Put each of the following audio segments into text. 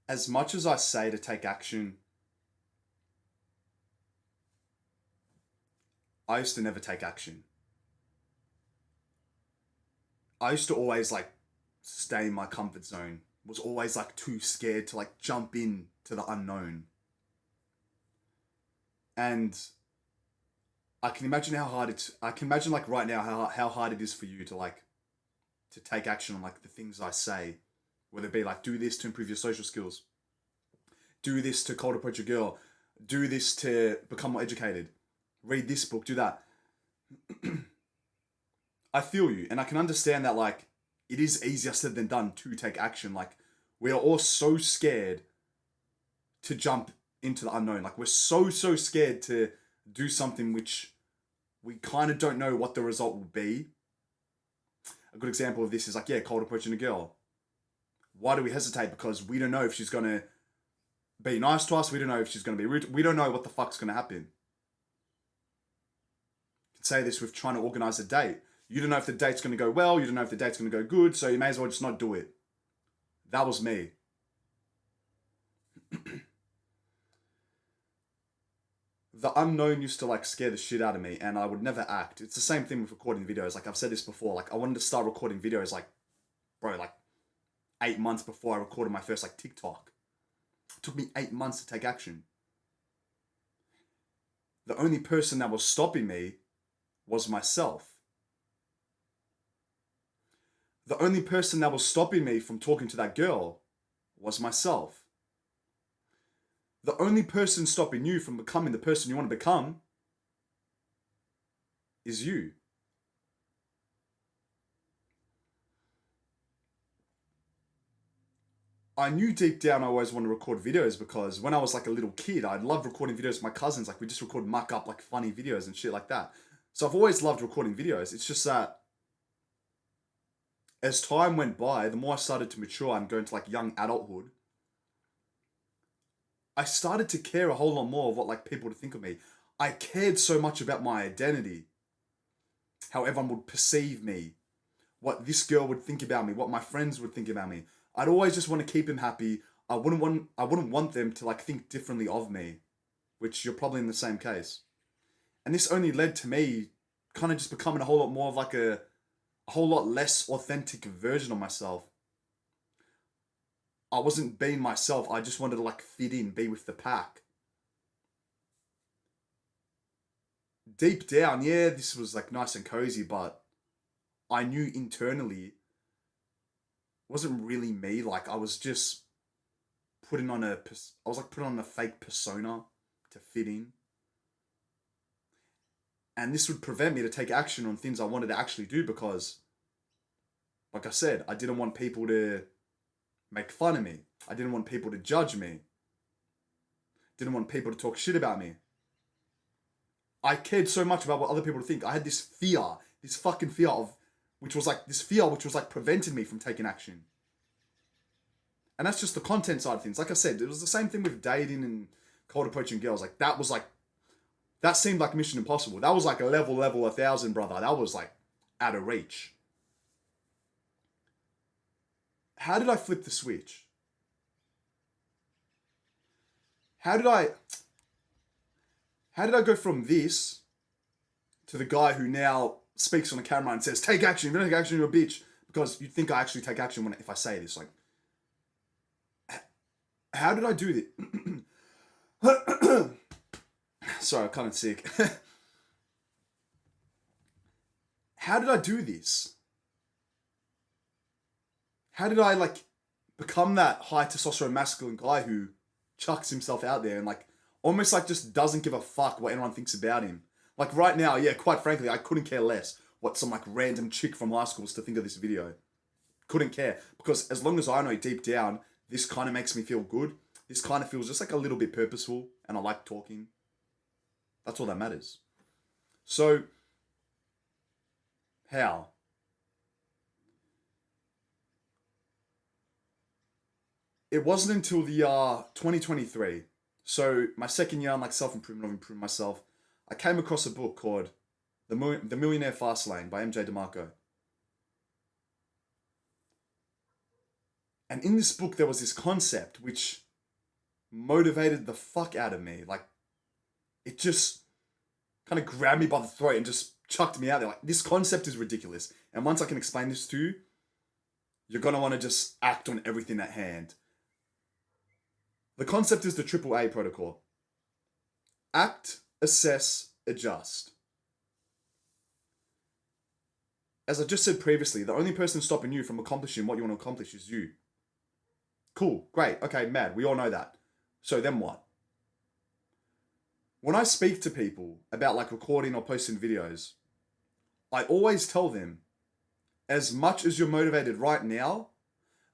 As much as I say to take action, I used to never take action. I used to always like stay in my comfort zone. Was always like too scared to like jump in to the unknown. And I can imagine how hard it's. I can imagine like right now how hard it is for you to like to take action on like the things I say, whether it be like do this to improve your social skills, do this to cold approach a girl, do this to become more educated, read this book, do that. I feel you, and I can understand that like it is easier said than done to take action. Like we are all so scared to jump into the unknown. Like we're so scared to do something which we kind of don't know what the result will be. A good example of this is like, yeah, cold approaching a girl. Why do we hesitate? Because we don't know if she's gonna be nice to us. We don't know if she's gonna be rude. We don't know what the fuck's gonna happen. You can say this with trying to organize a date. You don't know if the date's gonna go well. You don't know if the date's gonna go good. So you may as well just not do it. That was me. The unknown used to like scare the shit out of me, and I would never act. It's the same thing with recording videos. Like I've said this before. Like I wanted to start recording videos like, bro, like 8 months before I recorded my first like TikTok. It took me 8 months to take action. The only person that was stopping me was myself. The only person that was stopping me from talking to that girl was myself. The only person stopping you from becoming the person you want to become is you. I knew deep down I always wanted to record videos because when I was like a little kid, I'd love recording videos with my cousins. Like we just record muck up like funny videos and shit like that. So I've always loved recording videos. It's just that as time went by, the more I started to mature and go into like young adulthood, I started to care a whole lot more of what like people would think of me. I cared so much about my identity, how everyone would perceive me, what this girl would think about me, what my friends would think about me. I'd always just want to keep them happy. I wouldn't want them to like think differently of me, which you're probably in the same case. And this only led to me kind of just becoming a whole lot more of like a whole lot less authentic version of myself. I wasn't being myself. I just wanted to like fit in, be with the pack. Deep down, yeah, this was like nice and cozy, but I knew internally it wasn't really me. Like I was just putting on I was like putting on a fake persona to fit in. And this would prevent me to take action on things I wanted to actually do because, like I said, I didn't want people to make fun of me. I didn't want people to judge me. Didn't want people to talk shit about me. I cared so much about what other people would think. I had this fear, this fucking fear of, which was like preventing me from taking action. And that's just the content side of things. Like I said, it was the same thing with dating and cold approaching girls. That seemed like Mission Impossible. That was like a level 1,000, brother. That was like out of reach. How did I flip the switch? How did I go from this to the guy who now speaks on the camera and says, take action, if you don't take action, you're a bitch. Because you'd think I actually take action if I say this. Like, how did I do this? Sorry, I'm kind of sick. How did I do this? How did I like become that high testosterone masculine guy who chucks himself out there and like almost like just doesn't give a fuck what anyone thinks about him? Like right now, yeah, quite frankly, I couldn't care less what some like random chick from high school was to think of this video. Couldn't care because as long as I know deep down, this kind of makes me feel good. This kind of feels just like a little bit purposeful and I like talking. That's all that matters. So, how? It wasn't until the 2023. So my second year, I'm like self-improvement of improving myself. I came across a book called The Millionaire Fast Lane by MJ DeMarco. And in this book, there was this concept which motivated the fuck out of me. Like, it just kind of grabbed me by the throat and just chucked me out there. Like, this concept is ridiculous. And once I can explain this to you, you're going to want to just act on everything at hand. The concept is the AAA protocol. Act, assess, adjust. As I just said previously, the only person stopping you from accomplishing what you want to accomplish is you. Cool, great, okay, mad, we all know that. So then what? When I speak to people about like recording or posting videos, I always tell them, as much as you're motivated right now,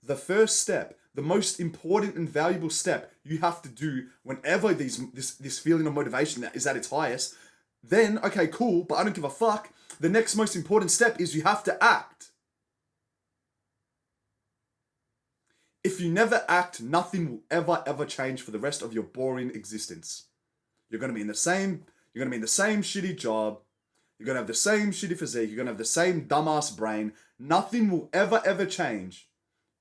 the first step, the most important and valuable step you have to do whenever this feeling of motivation is at its highest, then, okay, cool, but I don't give a fuck. The next most important step is you have to act. If you never act, nothing will ever change for the rest of your boring existence. You're gonna be in the same shitty job. You're gonna have the same shitty physique. You're gonna have the same dumbass brain. Nothing will ever change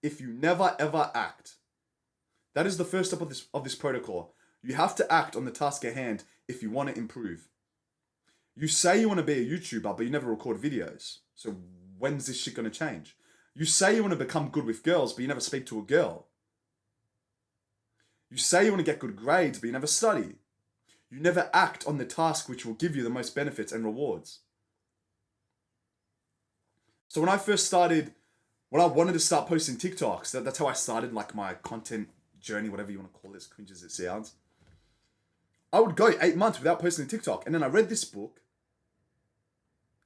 if you never ever act. That is the first step of this protocol. You have to act on the task at hand if you want to improve. You say you want to be a YouTuber, but you never record videos. So when's this shit gonna change? You say you want to become good with girls, but you never speak to a girl. You say you want to get good grades, but you never study. You never act on the task which will give you the most benefits and rewards. So when I wanted to start posting TikToks, that's how I started like my content journey, whatever you want to call it, as cringe as it sounds. I would go 8 months without posting a TikTok. And then I read this book.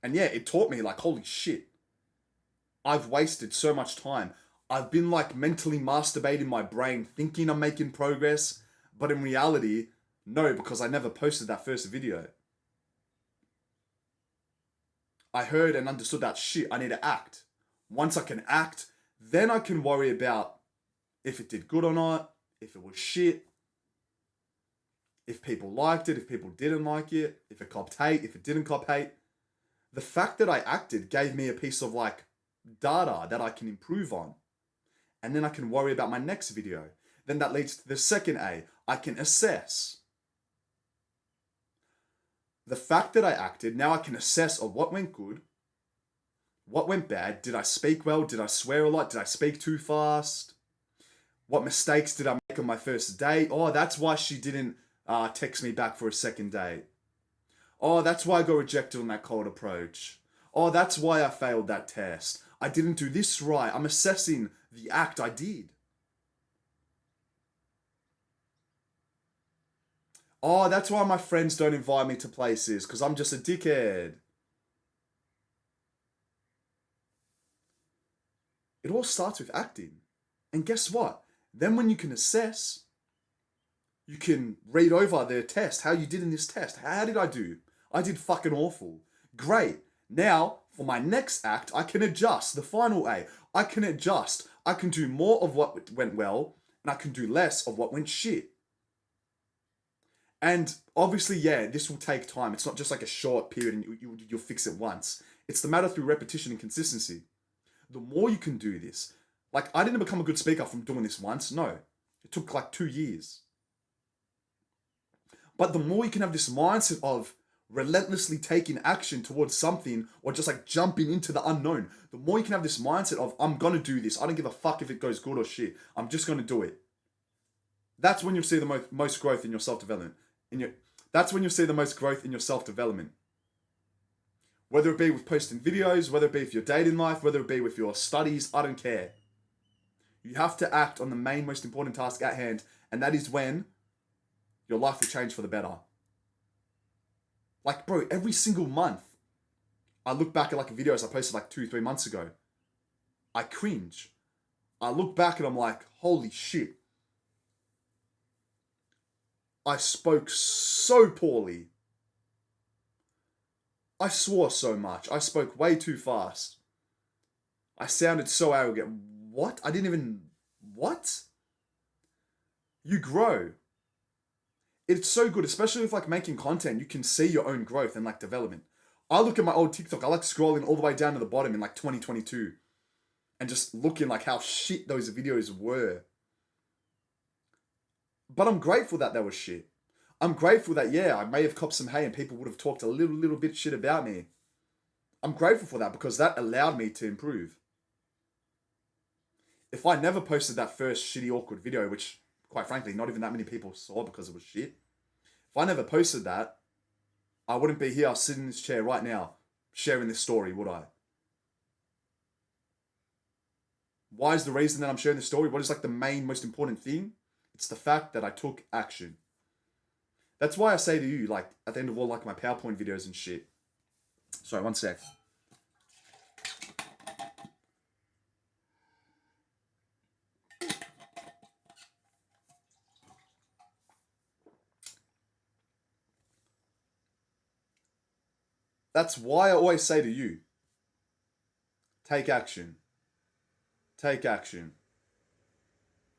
And yeah, it taught me like, holy shit. I've wasted so much time. I've been like mentally masturbating my brain thinking I'm making progress. But in reality, no, because I never posted that first video. I heard and understood that shit, I need to act. Once I can act, then I can worry about if it did good or not, if it was shit, if people liked it, if people didn't like it, if it copped hate, if it didn't cop hate. The fact that I acted gave me a piece of like data that I can improve on. And then I can worry about my next video. Then that leads to the second A. I can assess. The fact that I acted, now I can assess of what went good, what went bad. Did I speak well? Did I swear a lot? Did I speak too fast? What mistakes did I make on my first date? Oh, that's why she didn't text me back for a second date. Oh, that's why I got rejected on that cold approach. Oh, that's why I failed that test. I didn't do this right. I'm assessing the act I did. Oh, that's why my friends don't invite me to places, because I'm just a dickhead. It all starts with acting. And guess what? Then when you can assess, you can read over the test, how you did in this test. How did I do? I did fucking awful. Great. Now, for my next act, I can adjust. The final A. I can adjust. I can do more of what went well, and I can do less of what went shit. And obviously, yeah, this will take time. It's not just like a short period and you'll fix it once. It's the matter through repetition and consistency. The more you can do this, like I didn't become a good speaker from doing this once. No, it took like 2 years. But the more you can have this mindset of relentlessly taking action towards something or just like jumping into the unknown, the more you can have this mindset of, I'm going to do this. I don't give a fuck if it goes good or shit. I'm just going to do it. That's when you'll see the most growth in your self-development. That's when you'll see the most growth in your self-development. Whether it be with posting videos, whether it be with your dating life, whether it be with your studies, I don't care. You have to act on the main, most important task at hand, and that is when your life will change for the better. Like, bro, every single month, I look back at like videos I posted like 2-3 months ago. I cringe. I look back and I'm like, holy shit. I spoke so poorly. I swore so much. I spoke way too fast. I sounded so arrogant. What? What? You grow. It's so good, especially with like making content. You can see your own growth and like development. I look at my old TikTok. I like scrolling all the way down to the bottom in like 2022. and just looking like how shit those videos were. But I'm grateful that they were shit. I'm grateful that, yeah, I may have copped some hate and people would have talked a little bit shit about me. I'm grateful for that because that allowed me to improve. If I never posted that first shitty, awkward video, which, quite frankly, not even that many people saw because it was shit. If I never posted that, I wouldn't be here sitting in this chair right now sharing this story, would I? Why is the reason that I'm sharing this story? What is like the main, most important thing? It's the fact that I took action. That's why I say to you, like, at the end of all like my PowerPoint videos and shit. Sorry, one sec. That's why I always say to you, take action. Take action.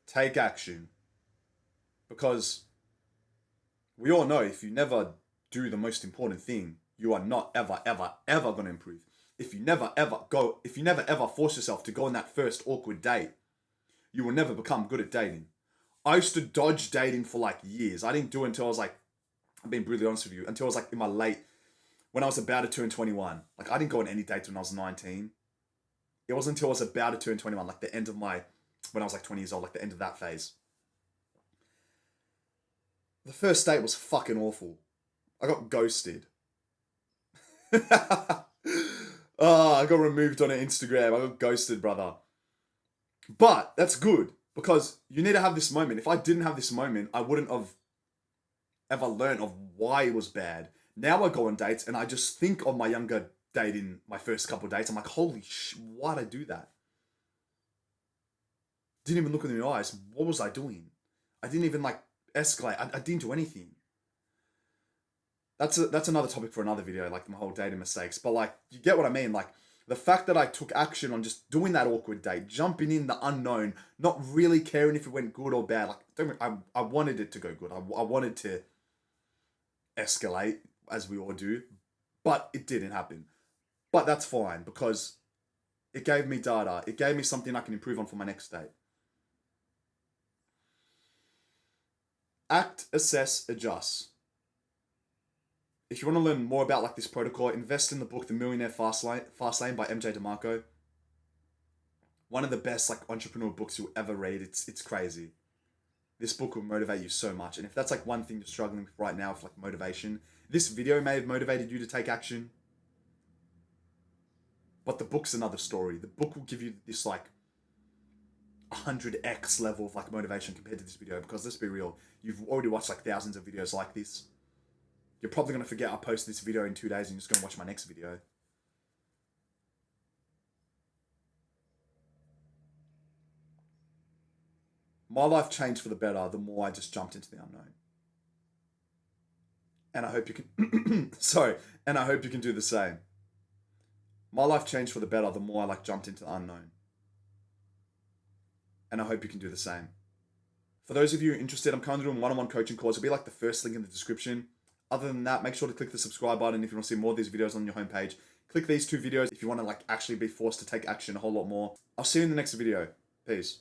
Take action. Because we all know if you never do the most important thing, you are not ever going to improve. If you never ever force yourself to go on that first awkward date, you will never become good at dating. I used to dodge dating for like years. I didn't do it until I was like, I'm being brutally honest with you, until I was like in my late, when I was about to turn 21. Like I didn't go on any dates when I was 19. It wasn't until I was about to turn 21, like the end of when I was like 20 years old, like the end of that phase. The first date was fucking awful. I got ghosted. I got removed on Instagram. I got ghosted, brother. But that's good because you need to have this moment. If I didn't have this moment, I wouldn't have ever learned of why it was bad. Now I go on dates and I just think of my younger dating, my first couple of dates. I'm like, holy shit, why'd I do that? Didn't even look in the eyes. What was I doing? I didn't even like escalate. I didn't do anything. That's another topic for another video, like my whole dating mistakes. But like, you get what I mean? Like, the fact that I took action on just doing that awkward date, jumping in the unknown, not really caring if it went good or bad. Like, I wanted it to go good. I wanted to escalate, as we all do. But it didn't happen. But that's fine, because it gave me data. It gave me something I can improve on for my next date. Act, assess, adjust. If you want to learn more about like this protocol, invest in the book The Millionaire Fastlane by MJ DeMarco. One of the best like entrepreneur books you'll ever read. It's crazy. This book will motivate you so much. And if that's like one thing you're struggling with right now, for like motivation, this video may have motivated you to take action. But the book's another story. The book will give you this like 100x level of like motivation compared to this video, because let's be real, you've already watched like thousands of videos like this. You're probably going to forget I posted this video in 2 days and you're just going to watch my next video. My life changed for the better the more I just jumped into the unknown. And I hope you can and I hope you can do the same. My life changed for the better the more I like jumped into the unknown. And I hope you can do the same. For those of you interested, I'm currently doing one-on-one coaching calls. It'll be like the first link in the description. Other than that, make sure to click the subscribe button if you want to see more of these videos on your homepage. Click these 2 videos if you want to like actually be forced to take action a whole lot more. I'll see you in the next video. Peace.